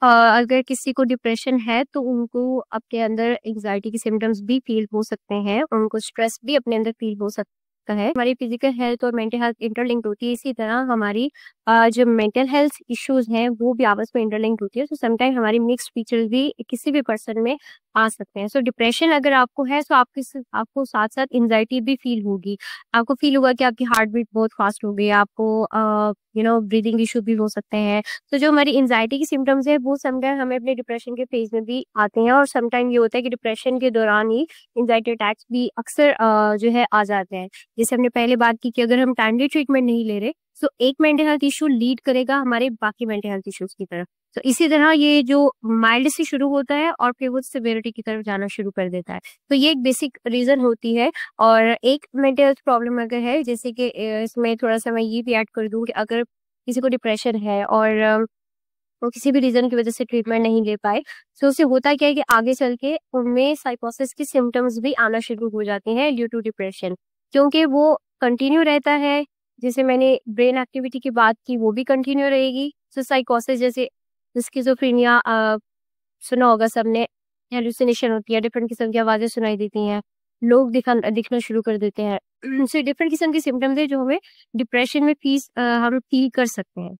अगर किसी को डिप्रेशन है तो उनको अपने अंदर एंजाइटी के सिम्टम्स भी फील हो सकते हैं, उनको स्ट्रेस भी अपने अंदर फील हो सकता है। हमारी फिजिकल हेल्थ और मेंटल हेल्थ इंटरलिंक्ड होती है, इसी तरह हमारी जो मेंटल हेल्थ इश्यूज हैं वो भी आपस में इंटरलिंक्ड होती है। तो समटाइम हमारी मिक्स्ड फीचर्स भी किसी भी पर्सन में आ सकते हैं। सो डिप्रेशन अगर आपको है तो आपको साथ साथ एंजाइटी भी फील होगी। आपको फील होगा कि आपकी हार्ट बीट बहुत फास्ट हो गई, आपको ब्रीदिंग इशू भी हो सकते हैं। तो जो हमारी एंजाइटी की सिम्टम्स है वो समटाइम हमें अपने डिप्रेशन के फेज में भी आते हैं, और समटाइम ये होता है कि डिप्रेशन के दौरान ही एंजाइटी अटैक्स भी अक्सर जो है आ जाते हैं। जैसे हमने पहले बात की कि अगर हम टाइमली ट्रीटमेंट नहीं ले रहे तो एक मेंटल हेल्थ इशू लीड करेगा हमारे बाकी मेंटल हेल्थ इश्यूज की तरफ। तो इसी तरह ये जो माइल्ड से शुरू होता है और फिर वो सिवियरिटी की तरफ जाना शुरू कर देता है। तो ये एक बेसिक रीजन होती है। और एक मेंटल हेल्थ प्रॉब्लम अगर है, जैसे कि इसमें थोड़ा सा मैं ये भी ऐड कर दूं कि अगर किसी को डिप्रेशन है और वो किसी भी रीजन की वजह से ट्रीटमेंट नहीं ले पाए, तो उससे होता क्या है कि आगे चल के उनमें साइकोसिस के सिम्टम्स भी आना शुरू हो जाते हैं ड्यू टू डिप्रेशन, क्योंकि वो कंटिन्यू रहता है। जैसे मैंने ब्रेन एक्टिविटी की बात की, वो भी कंटिन्यू रहेगी। तो साइकोसिस जैसे स्किज़ोफ्रेनिया सुना होगा सबने, हेलुसिनेशन होती है, डिफरेंट किस्म की आवाजें सुनाई देती हैं, लोग दिखना शुरू कर देते हैं। सो डिफरेंट किस्म के सिम्टम्स है जो हमें डिप्रेशन में हम फील कर सकते हैं।